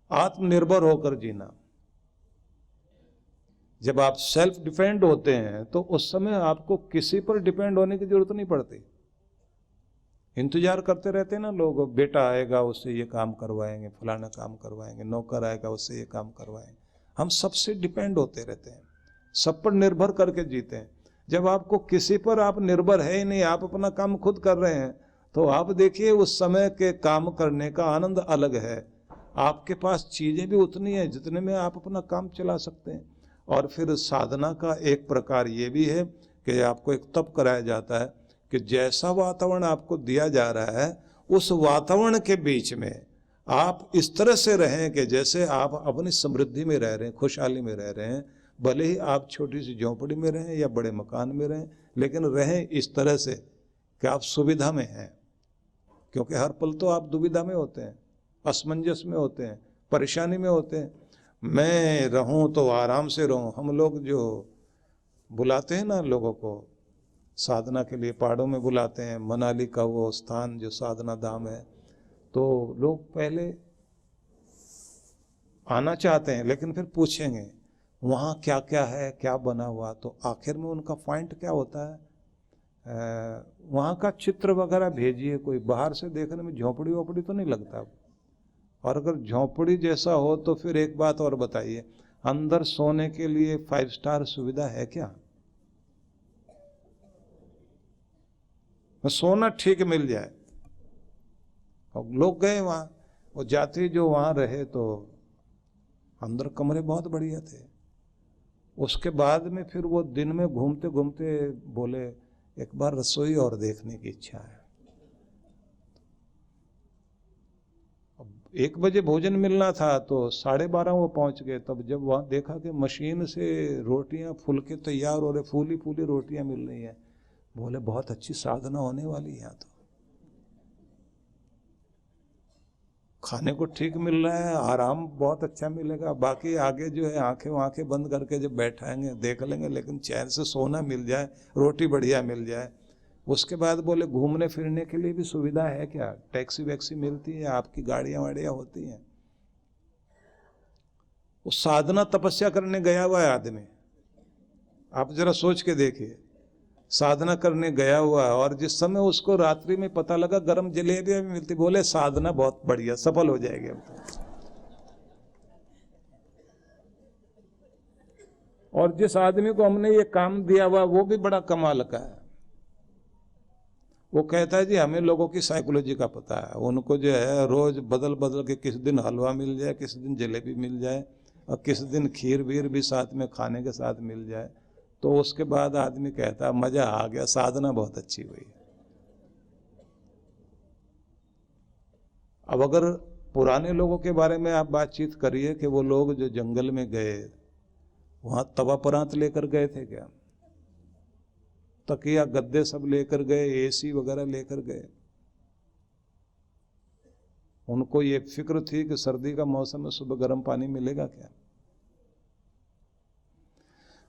आत्मनिर्भर होकर जीना। जब आप सेल्फ डिपेंड होते हैं तो उस समय आपको किसी पर डिपेंड होने की जरूरत नहीं पड़ती। इंतजार करते रहते हैं ना लोग, बेटा आएगा उससे ये काम करवाएंगे, फलाना काम करवाएंगे, नौकर आएगा उससे ये काम करवाएंगे। हम सबसे डिपेंड होते रहते हैं, सब पर निर्भर करके जीते हैं। जब आपको किसी पर आप निर्भर है ही नहीं, आप अपना काम खुद कर रहे हैं, तो आप देखिए उस समय के काम करने का आनंद अलग है। आपके पास चीजें भी उतनी है जितने में आप अपना काम चला सकते हैं। और फिर साधना का एक प्रकार ये भी है कि आपको एक तप कराया जाता है कि जैसा वातावरण आपको दिया जा रहा है उस वातावरण के बीच में आप इस तरह से रहें कि जैसे आप अपनी समृद्धि में रह रहे हैं, खुशहाली में रह रहे हैं। भले ही आप छोटी सी झोंपड़ी में रहें या बड़े मकान में रहें, लेकिन रहें इस तरह से कि आप सुविधा में हैं। क्योंकि हर पल तो आप दुविधा में होते हैं, असमंजस में होते हैं, परेशानी में होते हैं। मैं रहूं तो आराम से रहूं। हम लोग जो बुलाते हैं ना लोगों को साधना के लिए, पहाड़ों में बुलाते हैं, मनाली का वो स्थान जो साधना धाम है, तो लोग पहले आना चाहते हैं लेकिन फिर पूछेंगे वहाँ क्या क्या है, क्या बना हुआ। तो आखिर में उनका पॉइंट क्या होता है, वहाँ का चित्र वगैरह भेजिए। कोई बाहर से देखने में झोंपड़ी वोपड़ी तो नहीं लगता, और अगर झोंपड़ी जैसा हो तो फिर एक बात और बताइए, अंदर सोने के लिए 5 स्टार सुविधा है क्या? सोना ठीक मिल जाए। और लोग गए वहां, वो जाति जो वहां रहे तो अंदर कमरे बहुत बढ़िया थे। उसके बाद में फिर वो दिन में घूमते घूमते बोले एक बार रसोई और देखने की इच्छा है। अब 1 बजे भोजन मिलना था तो 12:30 वो पहुंच गए। तब जब वहां देखा कि मशीन से रोटियां फूल के तैयार हो रहे, फूली फूली रोटियां मिल रही हैं, बोले बहुत अच्छी साधना होने वाली है। यहाँ तो खाने को ठीक मिल रहा है, आराम बहुत अच्छा मिलेगा। बाकी आगे जो है आंखें बंद करके जब बैठाएंगे देख लेंगे, लेकिन चैन से सोना मिल जाए, रोटी बढ़िया मिल जाए। उसके बाद बोले घूमने फिरने के लिए भी सुविधा है क्या? टैक्सी वैक्सी मिलती है, आपकी गाड़ियां वाड़ियां होती हैं। वो साधना तपस्या करने गया हुआ है आदमी, आप जरा सोच के देखिए। साधना करने गया हुआ है और जिस समय उसको रात्रि में पता लगा गरम जलेबियां भी मिलती, बोले साधना बहुत बढ़िया, सफल हो जाएगी अब तो। और जिस आदमी को हमने ये काम दिया हुआ वो भी बड़ा कमाल का है। वो कहता है जी हमें लोगों की साइकोलॉजी का पता है। उनको जो है रोज बदल बदल के किस दिन हलवा मिल जाए, किस दिन जलेबी मिल जाए, और किस दिन खीर वीर भी साथ में खाने के साथ मिल जाए। तो उसके बाद आदमी कहता है मजा आ गया, साधना बहुत अच्छी हुई। अब अगर पुराने लोगों के बारे में आप बातचीत करिए कि वो लोग जो जंगल में गए वहां तवा परात लेकर गए थे क्या? तकिया गद्दे सब लेकर गए, एसी वगैरह लेकर गए? उनको ये फिक्र थी कि सर्दी का मौसम में सुबह गर्म पानी मिलेगा क्या?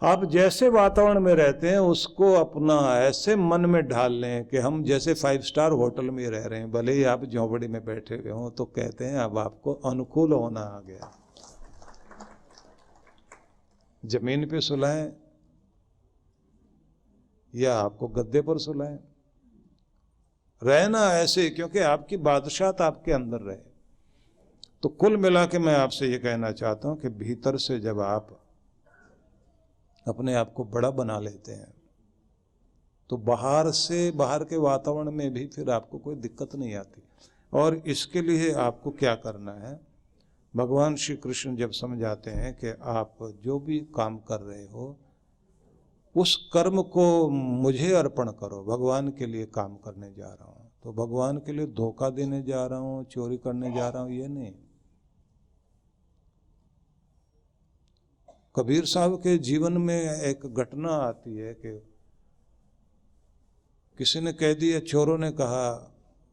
आप जैसे वातावरण में रहते हैं उसको अपना ऐसे मन में ढाल लें कि हम जैसे 5 स्टार होटल में रह रहे हैं। भले ही आप झोंपड़ी में बैठे हुए हों तो कहते हैं अब आपको अनुकूल होना आ गया। जमीन पे सुलाएं या आपको गद्दे पर सुलाएं, रहना ऐसे, क्योंकि आपकी बादशाहत आपके अंदर रहे। तो कुल मिला के मैं आपसे ये कहना चाहता हूं कि भीतर से जब आप अपने आप को बड़ा बना लेते हैं तो बाहर के वातावरण में भी फिर आपको कोई दिक्कत नहीं आती। और इसके लिए आपको क्या करना है, भगवान श्री कृष्ण जब समझाते हैं कि आप जो भी काम कर रहे हो उस कर्म को मुझे अर्पण करो, भगवान के लिए काम करने जा रहा हूं। तो भगवान के लिए धोखा देने जा रहा हूं, चोरी करने जा रहा हूं, ये नहीं। कबीर साहब के जीवन में एक घटना आती है कि किसी ने कह दिया, चोरों ने कहा,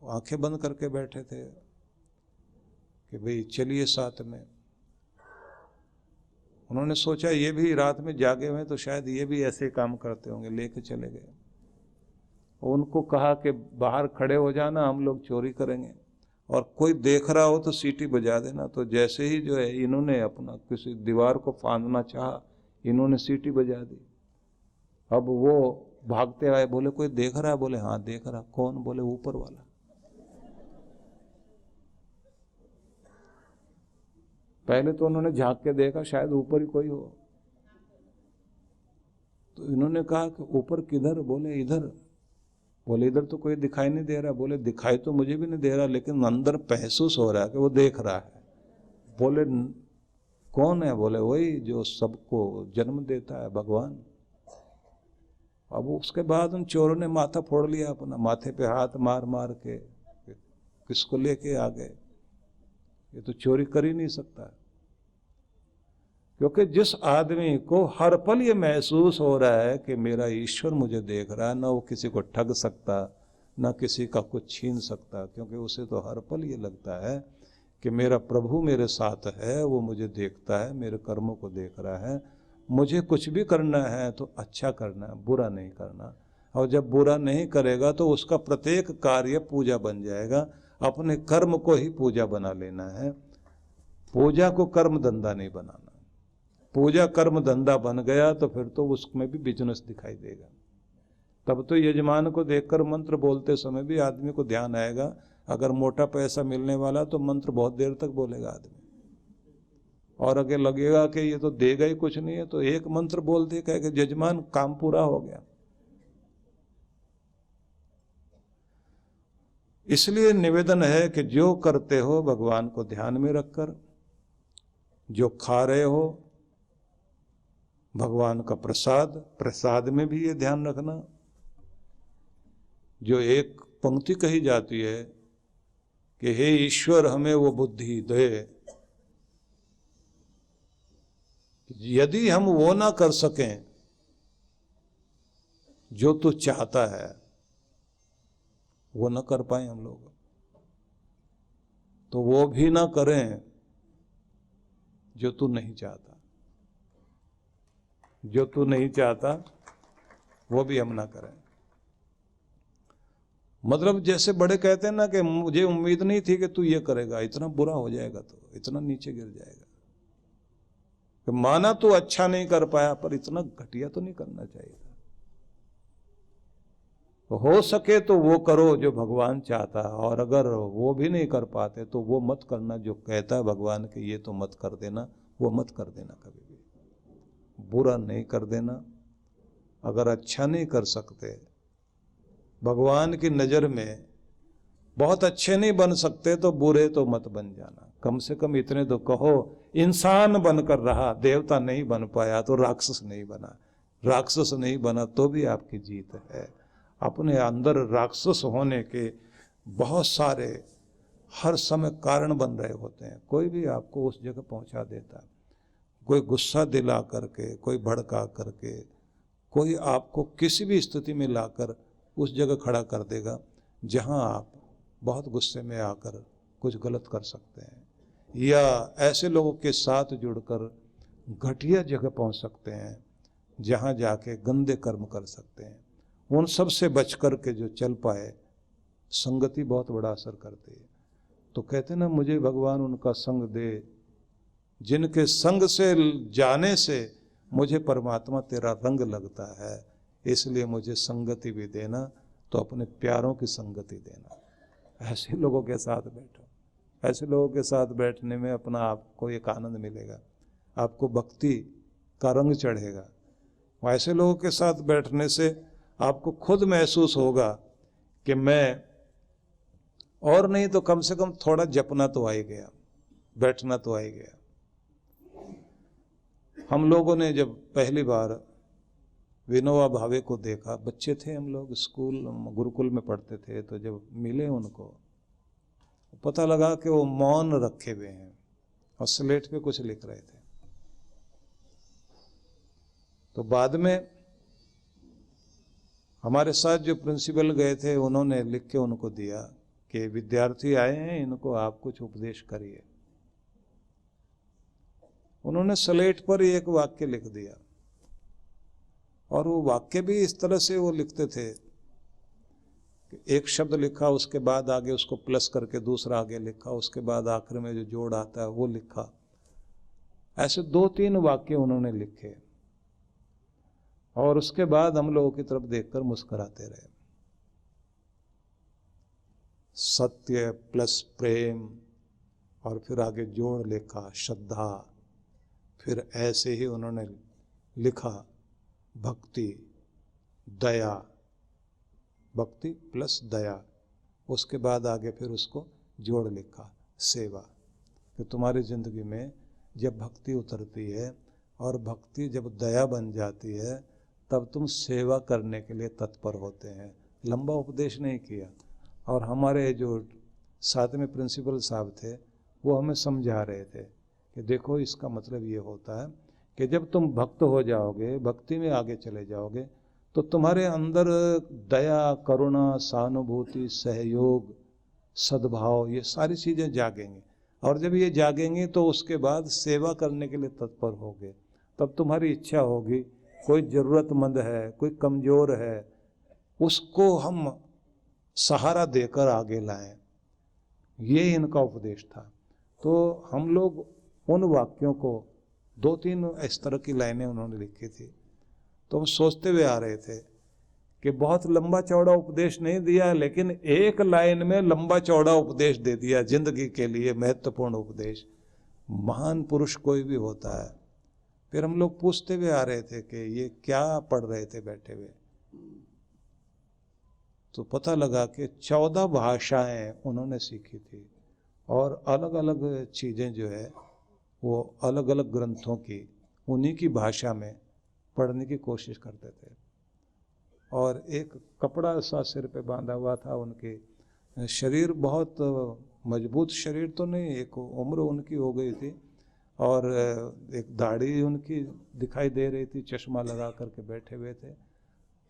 आंखें बंद करके बैठे थे कि भाई चलिए साथ में। उन्होंने सोचा ये भी रात में जागे हुए तो शायद ये भी ऐसे काम करते होंगे, लेके चले गए। उनको कहा कि बाहर खड़े हो जाना, हम लोग चोरी करेंगे। और कोई देख रहा हो तो सीटी बजा देना। तो जैसे ही जो है इन्होंने अपना किसी दीवार को फांदना चाहा, इन्होंने सीटी बजा दी। अब वो भागते आए, बोले कोई देख रहा है? बोले हाँ देख रहा। कौन? बोले ऊपर वाला। पहले तो उन्होंने झांक के देखा, शायद ऊपर ही कोई हो। तो इन्होंने कहा कि ऊपर किधर? बोले इधर। बोले इधर तो कोई दिखाई नहीं दे रहा। बोले दिखाई तो मुझे भी नहीं दे रहा, लेकिन अंदर महसूस हो रहा है कि वो देख रहा है। बोले कौन है? बोले वही जो सबको जन्म देता है, भगवान। अब उसके बाद उन चोरों ने माथा फोड़ लिया अपना, माथे पे हाथ मार मार के किसको लेके आ गए। ये तो चोरी कर ही नहीं सकता, क्योंकि जिस आदमी को हर पल ये महसूस हो रहा है कि मेरा ईश्वर मुझे देख रहा है, ना वो किसी को ठग सकता, ना किसी का कुछ छीन सकता, क्योंकि उसे तो हर पल ये लगता है कि मेरा प्रभु मेरे साथ है, वो मुझे देखता है, मेरे कर्मों को देख रहा है। मुझे कुछ भी करना है तो अच्छा करना है, बुरा नहीं करना। और जब बुरा नहीं करेगा तो उसका प्रत्येक कार्य पूजा बन जाएगा। अपने कर्म को ही पूजा बना लेना है, पूजा को कर्म धंधा नहीं बनाना। पूजा कर्म धंधा बन गया तो फिर तो उसमें भी बिजनेस दिखाई देगा। तब तो यजमान को देखकर मंत्र बोलते समय भी आदमी को ध्यान आएगा, अगर मोटा पैसा मिलने वाला तो मंत्र बहुत देर तक बोलेगा आदमी, और अगर लगेगा कि ये तो देगा ही कुछ नहीं है तो एक मंत्र बोल दे, कहे कि यजमान काम पूरा हो गया। इसलिए निवेदन है कि जो करते हो भगवान को ध्यान में रखकर, जो खा रहे हो भगवान का प्रसाद, प्रसाद में भी ये ध्यान रखना। जो एक पंक्ति कही जाती है कि हे ईश्वर हमें वो बुद्धि दे, यदि हम वो ना कर सकें जो तू चाहता है, वो ना कर पाए हम लोग, तो वो भी ना करें जो तू नहीं चाहता। जो तू नहीं चाहता वो भी हम ना करें। मतलब जैसे बड़े कहते हैं ना कि मुझे उम्मीद नहीं थी कि तू ये करेगा, इतना बुरा हो जाएगा, तो इतना नीचे गिर जाएगा। कि माना तू अच्छा नहीं कर पाया, पर इतना घटिया तो नहीं करना चाहिए। तो हो सके तो वो करो जो भगवान चाहता है, और अगर वो भी नहीं कर पाते तो वो मत करना जो कहता है भगवान कि ये तो मत कर देना, वो मत कर देना। कभी भी बुरा नहीं कर देना। अगर अच्छा नहीं कर सकते, भगवान की नज़र में बहुत अच्छे नहीं बन सकते, तो बुरे तो मत बन जाना। कम से कम इतने तो कहो, इंसान बनकर रहा, देवता नहीं बन पाया तो राक्षस नहीं बना। राक्षस नहीं बना तो भी आपकी जीत है। अपने अंदर राक्षस होने के बहुत सारे हर समय कारण बन रहे होते हैं। कोई भी आपको उस जगह पहुंचा देता है, कोई गुस्सा दिला करके, कोई भड़का करके, कोई आपको किसी भी स्थिति में लाकर उस जगह खड़ा कर देगा जहां आप बहुत गुस्से में आकर कुछ गलत कर सकते हैं, या ऐसे लोगों के साथ जुड़कर घटिया जगह पहुंच सकते हैं जहां जाके गंदे कर्म कर सकते हैं। उन सब से बच कर के जो चल पाए, संगति बहुत बड़ा असर करती है। तो कहते ना, मुझे भगवान उनका संग दे जिनके संग से जाने से मुझे परमात्मा तेरा रंग लगता है, इसलिए मुझे संगति भी देना, तो अपने प्यारों की संगति देना। ऐसे लोगों के साथ बैठो। ऐसे लोगों के साथ बैठने में अपना आपको एक आनंद मिलेगा, आपको भक्ति का रंग चढ़ेगा। ऐसे लोगों के साथ बैठने से आपको खुद महसूस होगा कि मैं, और नहीं तो कम से कम थोड़ा जपना तो आ ही गया, बैठना तो आ ही गया। हम लोगों ने जब पहली बार विनोबा भावे को देखा, बच्चे थे हम लोग, स्कूल गुरुकुल में पढ़ते थे, तो जब मिले उनको पता लगा कि वो मौन रखे हुए हैं और स्लेट पे कुछ लिख रहे थे। तो बाद में हमारे साथ जो प्रिंसिपल गए थे, उन्होंने लिख के उनको दिया कि विद्यार्थी आए हैं, इनको आप कुछ उपदेश करिए। उन्होंने स्लेट पर एक वाक्य लिख दिया, और वो वाक्य भी इस तरह से वो लिखते थे एक शब्द लिखा, उसके बाद आगे उसको प्लस करके दूसरा आगे लिखा, उसके बाद आखिर में जो जोड़ आता है वो लिखा। ऐसे 2-3 वाक्य उन्होंने लिखे और उसके बाद हम लोगों की तरफ देखकर मुस्कुराते रहे। सत्य प्लस प्रेम, और फिर आगे जोड़ लिखा श्रद्धा। फिर ऐसे ही उन्होंने लिखा भक्ति, दया, भक्ति प्लस दया। उसके बाद आगे फिर उसको जोड़ लिखा सेवा। कि तुम्हारी जिंदगी में जब भक्ति उतरती है और भक्ति जब दया बन जाती है, तब तुम सेवा करने के लिए तत्पर होते हैं। लंबा उपदेश नहीं किया। और हमारे जो साथ में प्रिंसिपल साहब थे, वो हमें समझा रहे थे कि देखो इसका मतलब ये होता है कि जब तुम भक्त हो जाओगे, भक्ति में आगे चले जाओगे, तो तुम्हारे अंदर दया, करुणा, सहानुभूति, सहयोग, सद्भाव, ये सारी चीज़ें जागेंगी। और जब ये जागेंगी तो उसके बाद सेवा करने के लिए तत्पर होगे। तब तुम्हारी इच्छा होगी, कोई ज़रूरतमंद है, कोई कमज़ोर है, उसको हम सहारा देकर आगे लाएं। ये इनका उपदेश था। तो हम लोग उन वाक्यों को 2-3 इस तरह की लाइनें उन्होंने लिखी थी, तो हम सोचते हुए आ रहे थे कि बहुत लंबा चौड़ा उपदेश नहीं दिया, लेकिन एक लाइन में लंबा चौड़ा उपदेश दे दिया, जिंदगी के लिए महत्वपूर्ण उपदेश। महान पुरुष कोई भी होता है। फिर हम लोग पूछते हुए आ रहे थे कि ये क्या पढ़ रहे थे बैठे हुए, तो पता लगा कि 14 भाषाएं उन्होंने सीखी थी और अलग अलग चीज़ें जो है वो अलग अलग ग्रंथों की उन्हीं की भाषा में पढ़ने की कोशिश करते थे। और एक कपड़ा सा सिर पे बांधा हुआ था। उनके शरीर बहुत मजबूत शरीर तो नहीं, एक उम्र उनकी हो गई थी और एक दाढ़ी उनकी दिखाई दे रही थी, चश्मा लगा करके बैठे हुए थे।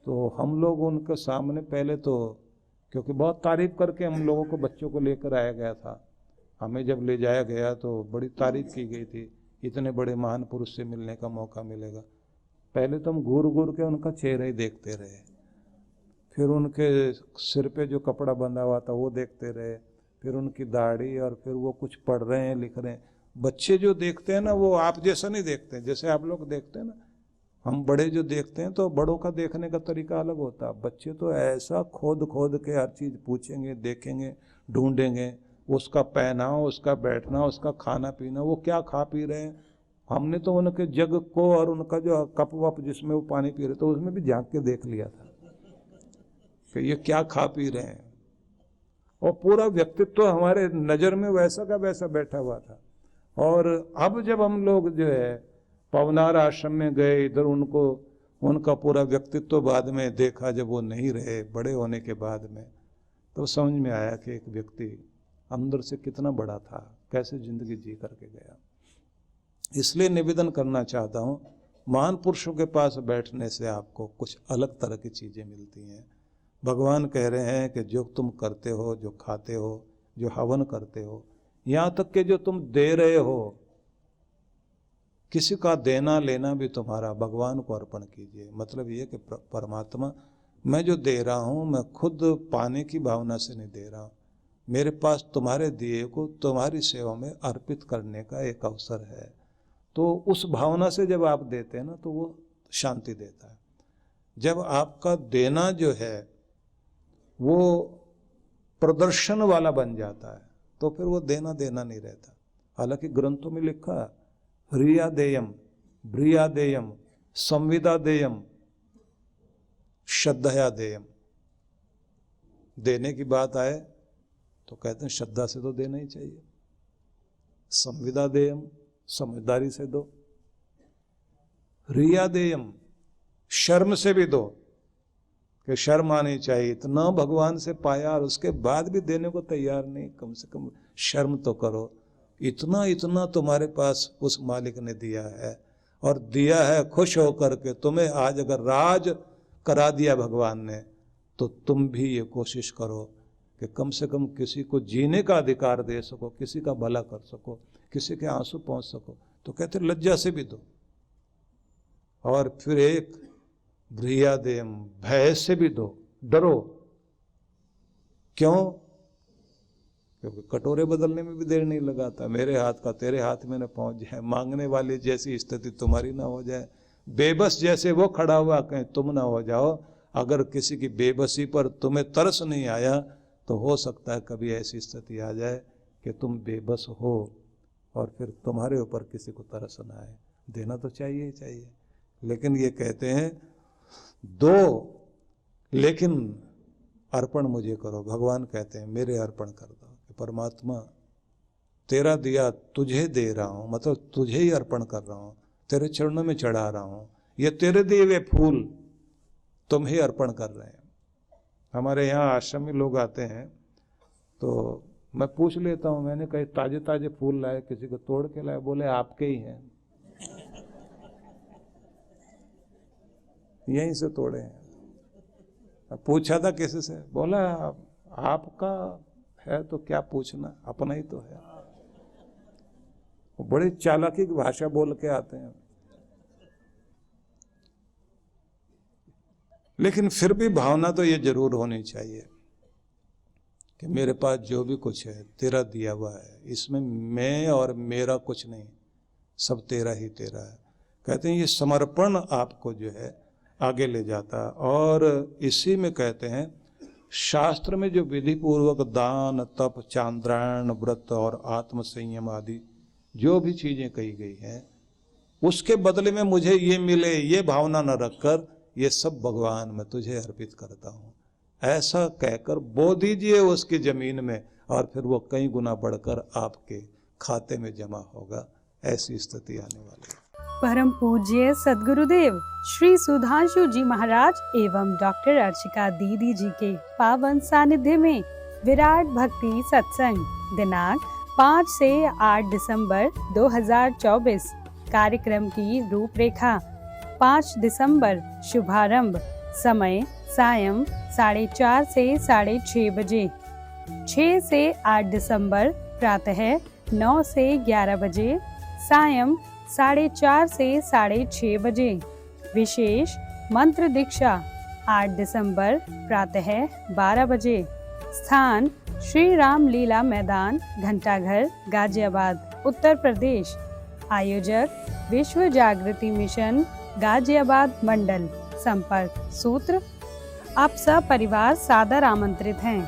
तो हम लोग उनके सामने पहले तो, क्योंकि बहुत तारीफ करके हम लोगों को, बच्चों को लेकर आया गया था, हमें जब ले जाया गया तो बड़ी तारीफ की गई थी, इतने बड़े महान पुरुष से मिलने का मौका मिलेगा। पहले तो हम घूर घूर के उनका चेहरा ही देखते रहे, फिर उनके सिर पे जो कपड़ा बंधा हुआ था वो देखते रहे, फिर उनकी दाढ़ी, और फिर वो कुछ पढ़ रहे हैं, लिख रहे हैं। बच्चे जो देखते हैं ना, वो आप जैसा नहीं देखते हैं, जैसे आप लोग देखते हैं ना। हम बड़े जो देखते हैं तो बड़ों का देखने का तरीका अलग होता है। बच्चे तो ऐसा खोद खोद के हर चीज़ पूछेंगे, देखेंगे, ढूंढेंगे, उसका पहनाव, उसका बैठना, उसका खाना पीना, वो क्या खा पी रहे हैं। हमने तो उनके जग को और उनका जो कप वप जिसमें वो पानी पी रहे थे, उसमें भी झांक के देख लिया था कि ये क्या खा पी रहे हैं। और पूरा व्यक्तित्व हमारे नज़र में वैसा का वैसा बैठा हुआ था। और अब जब हम लोग जो है पवनार आश्रम में गए, इधर उनको, उनका पूरा व्यक्तित्व बाद में देखा, जब वो नहीं रहे बड़े होने के बाद में, तो समझ में आया कि एक व्यक्ति अंदर से कितना बड़ा था, कैसे जिंदगी जी करके गया। इसलिए निवेदन करना चाहता हूँ, महान पुरुषों के पास बैठने से आपको कुछ अलग तरह की चीज़ें मिलती हैं। भगवान कह रहे हैं कि जो तुम करते हो, जो खाते हो, जो हवन करते हो, यहाँ तक कि जो तुम दे रहे हो, किसी का देना लेना भी तुम्हारा, भगवान को अर्पण कीजिए। मतलब ये कि परमात्मा, मैं जो दे रहा हूँ, मैं खुद पाने की भावना से नहीं दे रहा हूँ, मेरे पास तुम्हारे दिए को तुम्हारी सेवा में अर्पित करने का एक अवसर है। तो उस भावना से जब आप देते हैं ना, तो वो शांति देता है। जब आपका देना जो है वो प्रदर्शन वाला बन जाता है, तो फिर वो देना देना नहीं रहता। हालांकि ग्रंथों में लिखा है, ह्रियादेयम, भ्रियादेयम, संविदादेयम, श्रद्धयादेयम। देने की बात आए तो कहते हैं श्रद्धा से तो देना ही चाहिए, संविदादेयम, समझदारी से दो, ह्रियादेयम, शर्म से भी दो, कि शर्म आनी चाहिए, इतना भगवान से पाया और उसके बाद भी देने को तैयार नहीं, कम से कम शर्म तो करो। इतना इतना तुम्हारे पास उस मालिक ने दिया है, और दिया है खुश होकर के। तुम्हें आज अगर राज करा दिया भगवान ने, तो तुम भी ये कोशिश करो कि कम से कम किसी को जीने का अधिकार दे सको, किसी का भला कर सको, किसी के आंसू पहुंच सको। तो कहते लज्जा से भी दो। और फिर एक भ्रियादेयम, भय से भी दो, डरो। क्यों? क्योंकि कटोरे बदलने में भी देर नहीं लगाता। मेरे हाथ का तेरे हाथ में न पहुंच जाए, मांगने वाले जैसी स्थिति तुम्हारी ना हो जाए, बेबस जैसे वो खड़ा हुआ कहीं तुम ना हो जाओ। अगर किसी की बेबसी पर तुम्हें तरस नहीं आया तो हो सकता है कभी ऐसी स्थिति आ जाए कि तुम बेबस हो और फिर तुम्हारे ऊपर किसी को तरस ना आए। देना तो चाहिए ही चाहिए, लेकिन ये कहते हैं दो, लेकिन अर्पण मुझे करो। भगवान कहते हैं मेरे अर्पण कर दो, कि परमात्मा तेरा दिया तुझे दे रहा हूँ, मतलब तुझे ही अर्पण कर रहा हूँ, तेरे चरणों में चढ़ा रहा हूँ, ये तेरे दिए हुए फूल तुम ही अर्पण कर रहे हैं। हमारे यहाँ आश्रम में लोग आते हैं तो मैं पूछ लेता हूँ, मैंने कहीं ताजे ताजे फूल लाए, किसी को तोड़ के लाए? बोले आपके ही हैं, यहीं से तोड़े हैं। पूछा था किसी से, बोला आपका है तो क्या पूछना, अपना ही तो है। बड़ी चालाकी की भाषा बोल के आते हैं, लेकिन फिर भी भावना तो ये जरूर होनी चाहिए कि मेरे पास जो भी कुछ है तेरा दिया हुआ है, इसमें मैं और मेरा कुछ नहीं, सब तेरा ही तेरा है। कहते हैं ये समर्पण आपको जो है आगे ले जाता। और इसी में कहते हैं शास्त्र में जो विधि पूर्वक दान, तप, चांद्रायण, व्रत और आत्म संयम आदि जो भी चीजें कही गई हैं, उसके बदले में मुझे ये मिले, ये भावना न रखकर ये सब भगवान मैं तुझे अर्पित करता हूँ, ऐसा कहकर बो दीजिए उसकी जमीन में, और फिर वो कई गुना बढ़कर आपके खाते में जमा होगा। ऐसी स्थिति आने वाली है। परम पूज्य सद्गुरुदेव श्री सुधांशु जी महाराज एवं डॉक्टर अर्चिका दीदी जी के पावन सानिध्य में विराट भक्ति सत्संग दिनांक 5 से 8 दिसंबर 2024 कार्यक्रम की रूपरेखा। 5 दिसंबर शुभारंभ, समय सायं 4:30 से 6:30 बजे। 6 से 8 दिसंबर प्रातः 9 से 11 बजे, सायं 4:30 से 6:30 बजे। विशेष मंत्र दीक्षा 8 दिसंबर प्रातः 12 बजे। स्थान श्री राम लीला मैदान, घंटाघर, गाजियाबाद, उत्तर प्रदेश। आयोजक विश्व जागृति मिशन, गाजियाबाद मंडल। संपर्क सूत्र। आप सब परिवार सादर आमंत्रित हैं।